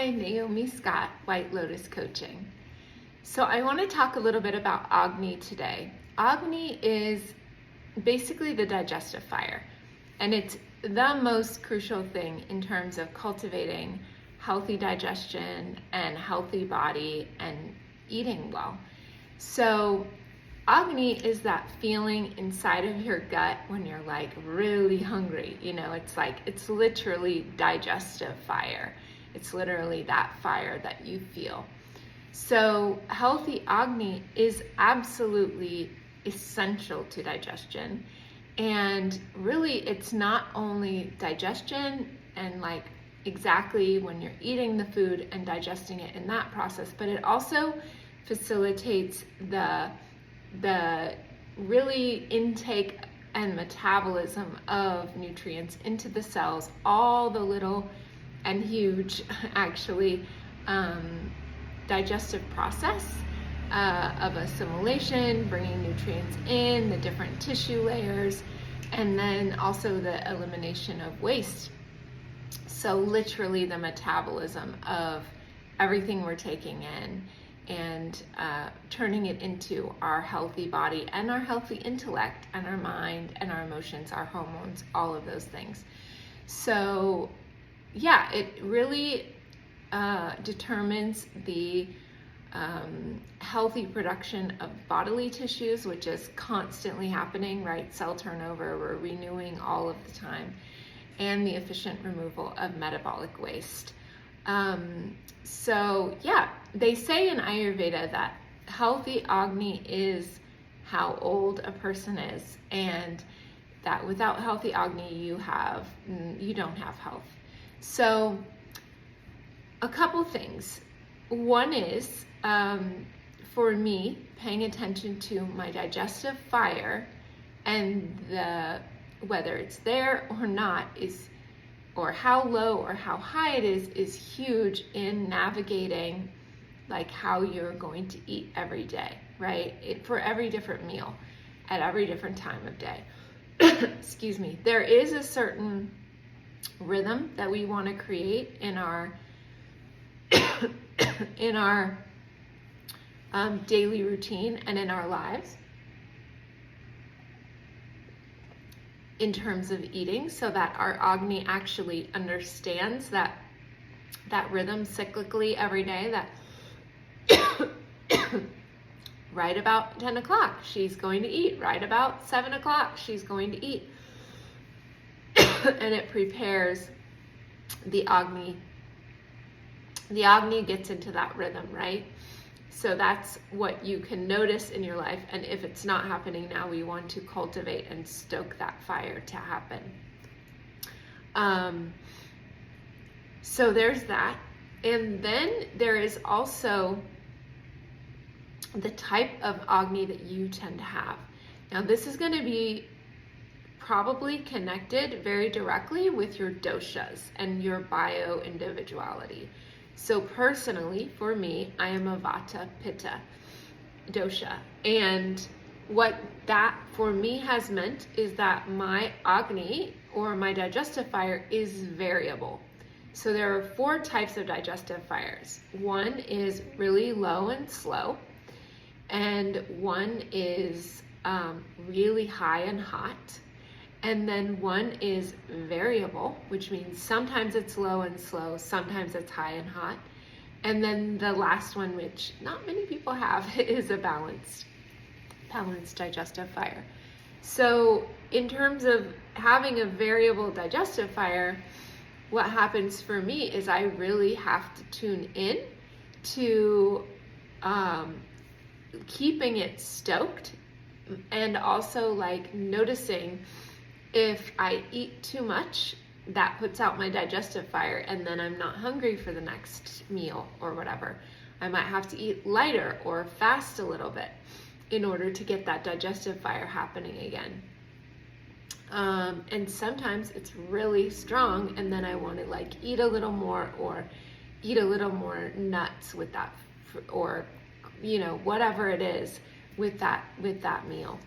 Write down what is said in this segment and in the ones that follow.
Hi, Naomi Scott, White Lotus Coaching. So I want to talk a little bit about Agni today. Agni is basically the digestive fire, and it's the most crucial thing in terms of cultivating healthy digestion and healthy body and eating well. So Agni is that feeling inside of your gut when you're like really hungry. It's literally digestive fire. It's literally that fire that you feel. So healthy Agni is absolutely essential to digestion. And really, it's not only digestion and like exactly when you're eating the food and digesting it in that process, but it also facilitates the really intake and metabolism of nutrients into the cells, all the little and huge actually digestive process of assimilation, bringing nutrients in, the different tissue layers, and then also the elimination of waste. So literally the metabolism of everything we're taking in and turning it into our healthy body and our healthy intellect and our mind and our emotions, our hormones, all of those things. So yeah, it really determines the healthy production of bodily tissues, which is constantly happening, right? Cell turnover, we're renewing all of the time, and the efficient removal of metabolic waste. So yeah, they say in Ayurveda that healthy Agni is how old a person is, and that without healthy Agni, you don't have health. So a couple things. One is, for me, paying attention to my digestive fire and whether it's there or not or how low or how high it is huge in navigating like how you're going to eat every day, right? For every different meal at every different time of day. Excuse me. There is a certain rhythm that we want to create in our daily routine and in our lives in terms of eating, so that our Agni actually understands that rhythm cyclically every day, that right about 10 o'clock she's going to eat, right about 7 o'clock she's going to eat. And it prepares the Agni. The Agni gets into that rhythm, right? So that's what you can notice in your life. And if it's not happening now, we want to cultivate and stoke that fire to happen. So there's that. And then there is also the type of Agni that you tend to have. Now, this is going to be probably connected very directly with your doshas and your bio-individuality. So personally, for me, I am a Vata Pitta dosha. And what that for me has meant is that my Agni, or my digestive fire, is variable. So there are 4 types of digestive fires. One is really low and slow, and one is really high and hot. And then one is variable, which means sometimes it's low and slow, sometimes it's high and hot. And then the last one, which not many people have, is a balanced digestive fire. So in terms of having a variable digestive fire, what happens for me is I really have to tune in to keeping it stoked, and also like noticing if I eat too much, that puts out my digestive fire, and then I'm not hungry for the next meal or whatever. I might have to eat lighter or fast a little bit in order to get that digestive fire happening again. And sometimes it's really strong, and then I want to like eat a little more or eat a little more nuts with that, or whatever it is with that meal.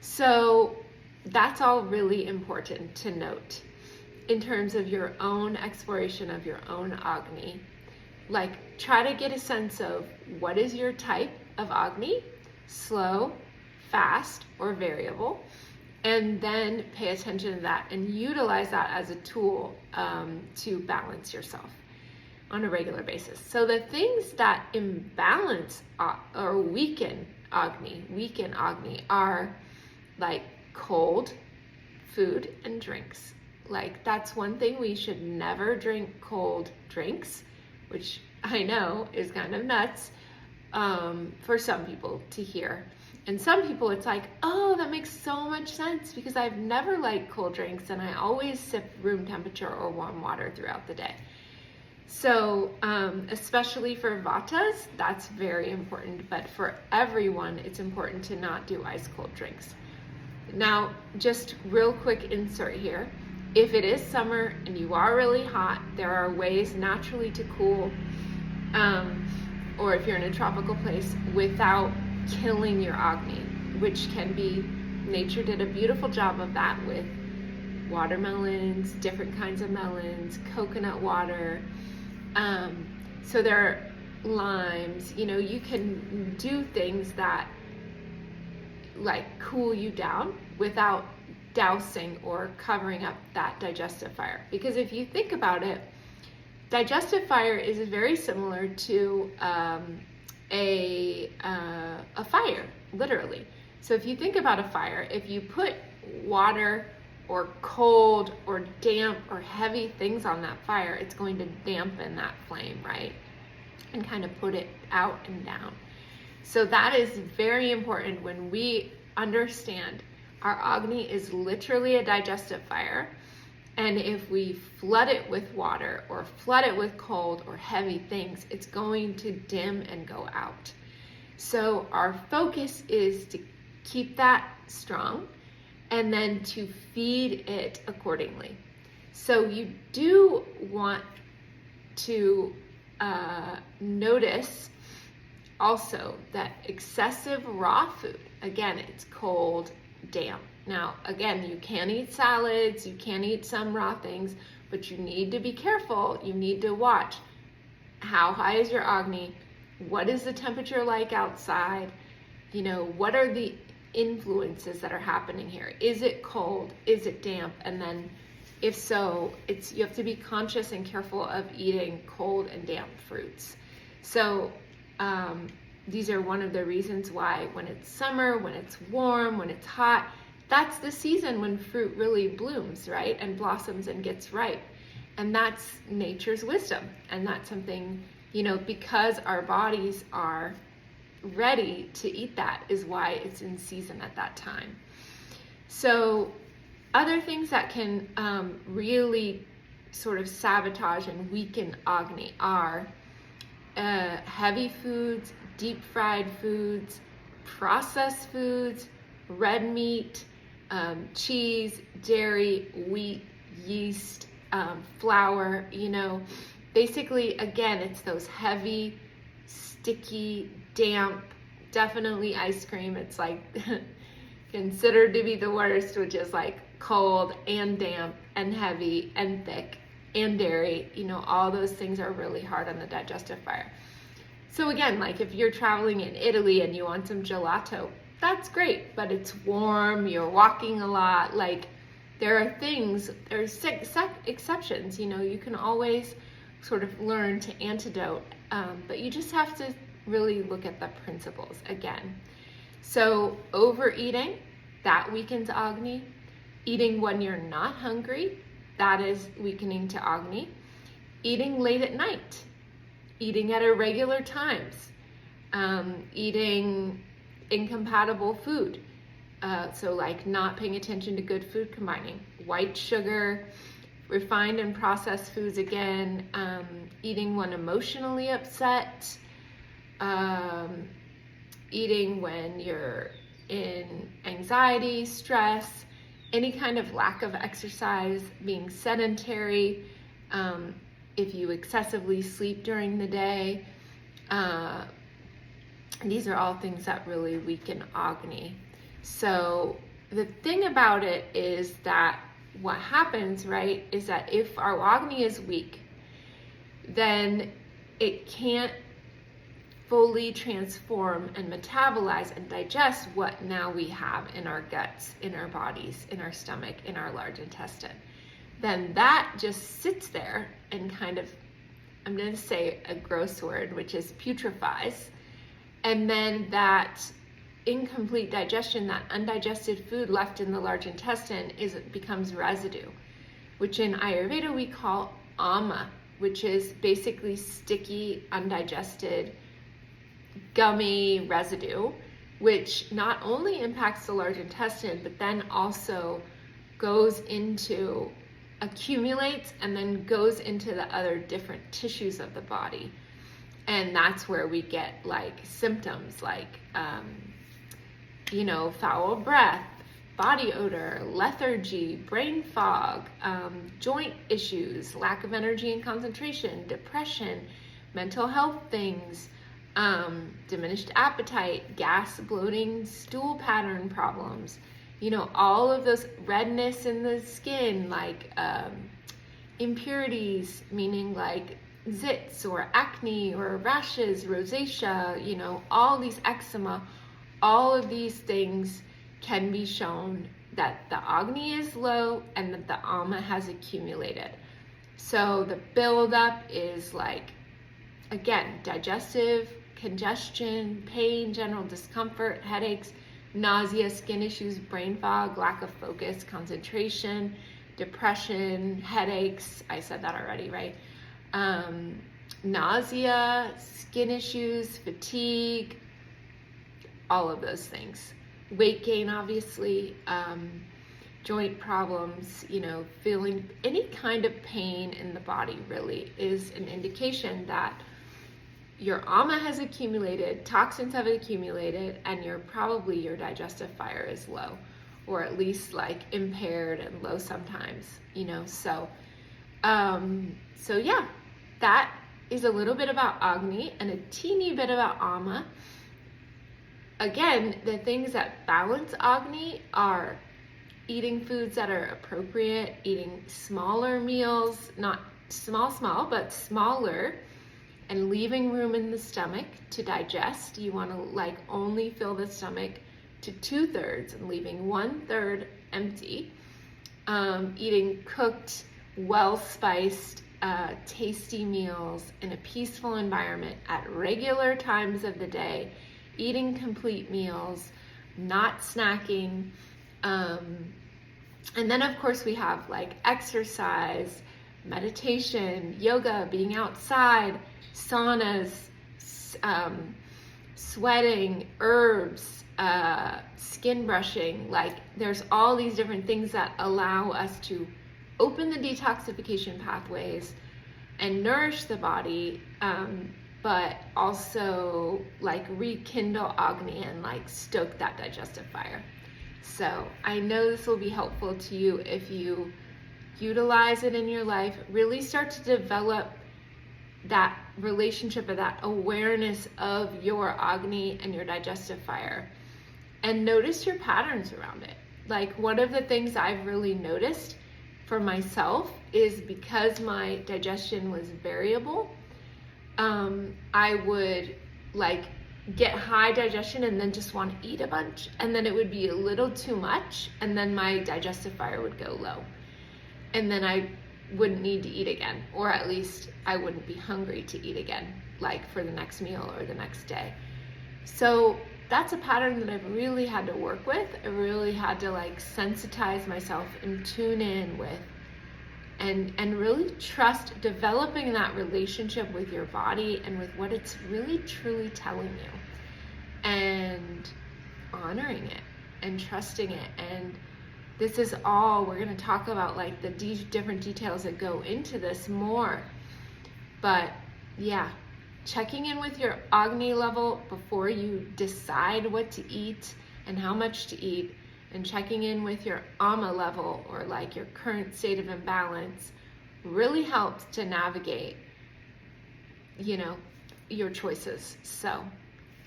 So that's all really important to note in terms of your own exploration of your own Agni. like try to get a sense of what is your type of Agni, slow, fast, or variable, and then pay attention to that and utilize that as a tool to balance yourself on a regular basis. So the things that imbalance or weaken Agni are like cold food and drinks. Like that's one thing, we should never drink cold drinks, which I know is kind of nuts for some people to hear. And some people it's like, oh, that makes so much sense because I've never liked cold drinks and I always sip room temperature or warm water throughout the day. So especially for Vatas, that's very important, but for everyone, it's important to not do ice cold drinks. Now, just real quick insert here. If it is summer and you are really hot, there are ways naturally to cool, or if you're in a tropical place, without killing your Agni, which can be, nature did a beautiful job of that with watermelons, different kinds of melons, coconut water. So there are limes, you know, you can do things that like cool you down without dousing or covering up that digestive fire. Because if you think about it, digestive fire is very similar to a fire, literally. So if you think about a fire, if you put water or cold or damp or heavy things on that fire, it's going to dampen that flame, right? And kind of put it out and down. So that is very important when we understand our Agni is literally a digestive fire. And if we flood it with water or flood it with cold or heavy things, it's going to dim and go out. So our focus is to keep that strong and then to feed it accordingly. So you do want to notice also that excessive raw food, again, it's cold, damp. Now, again, you can eat salads, you can eat some raw things, but you need to be careful. You need to watch how high is your Agni, what is the temperature like outside, you know, what are the influences that are happening here? Is it cold? Is it damp? And then if so, you have to be conscious and careful of eating cold and damp fruits. So these are one of the reasons why when it's summer, when it's warm, when it's hot, that's the season when fruit really blooms, right? And blossoms and gets ripe. And that's nature's wisdom. And that's something, you know, because our bodies are ready to eat, that is why it's in season at that time. So other things that can really sort of sabotage and weaken Agni are heavy foods, deep fried foods, processed foods, red meat, cheese, dairy, wheat, yeast, flour, you know, basically, again, it's those heavy, sticky, damp, definitely ice cream. It's like considered to be the worst, which is like cold and damp and heavy and thick, and dairy, you know, all those things are really hard on the digestive fire. So again, like if you're traveling in Italy and you want some gelato, that's great, but it's warm, you're walking a lot, like there are things, there's exceptions, you know, you can always sort of learn to antidote, but you just have to really look at the principles again. So overeating, that weakens Agni. Eating when you're not hungry, that is weakening to Agni. Eating late at night, eating at irregular times, eating incompatible food. So like not paying attention to good food combining, white sugar, refined and processed foods again, eating when emotionally upset, eating when you're in anxiety, stress, any kind of lack of exercise, being sedentary, if you excessively sleep during the day. These are all things that really weaken Agni. So the thing about it is that what happens, right, is that if our Agni is weak, then it can't fully transform and metabolize and digest what now we have in our guts, in our bodies, in our stomach, in our large intestine. Then that just sits there and kind of, I'm going to say a gross word, which is putrefies. And then that incomplete digestion, that undigested food left in the large intestine, becomes residue, which in Ayurveda we call ama, which is basically sticky, undigested, gummy residue, which not only impacts the large intestine, but then also accumulates and then goes into the other different tissues of the body. And that's where we get like symptoms like, foul breath, body odor, lethargy, brain fog, joint issues, lack of energy and concentration, depression, mental health things, diminished appetite, gas, bloating, stool pattern problems, all of those, redness in the skin, like impurities, meaning like zits or acne or rashes, rosacea, all these eczema, all of these things can be shown that the Agni is low and that the Ama has accumulated. So the buildup is like, again, digestive, congestion, pain, general discomfort, headaches, nausea, skin issues, brain fog, lack of focus, concentration, depression, headaches, I said that already, right? Nausea, skin issues, fatigue, all of those things. Weight gain, obviously, joint problems, feeling any kind of pain in the body really is an indication that your ama has accumulated, toxins have accumulated, and your digestive fire is low, or at least like impaired and low sometimes, so yeah, that is a little bit about Agni and a teeny bit about Ama. Again, the things that balance Agni are eating foods that are appropriate, eating smaller meals, not small, but smaller, and leaving room in the stomach to digest. You want to only fill the stomach to 2/3 and leaving 1/3 empty. Eating cooked, well-spiced, tasty meals in a peaceful environment at regular times of the day, eating complete meals, not snacking. And then of course we have exercise, meditation, yoga, being outside, saunas, sweating, herbs, skin brushing. There's all these different things that allow us to open the detoxification pathways and nourish the body, but also rekindle Agni and stoke that digestive fire. So I know this will be helpful to you if you utilize it in your life. Really start to develop that relationship of that awareness of your Agni and your digestive fire, and notice your patterns around it. One of the things I've really noticed for myself is because my digestion was variable, I would get high digestion and then just want to eat a bunch, and then it would be a little too much, and then my digestive fire would go low, and then I wouldn't need to eat again, or at least I wouldn't be hungry to eat again, for the next meal or the next day. So that's a pattern that I've really had to work with. I really had to sensitize myself and tune in with, and really trust developing that relationship with your body and with what it's really truly telling you, and honoring it and trusting it. And this is all, we're going to talk about the different details that go into this more. But yeah, checking in with your Agni level before you decide what to eat and how much to eat, and checking in with your Ama level, or your current state of imbalance, really helps to navigate, your choices. So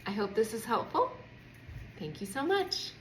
I hope this is helpful. Thank you so much.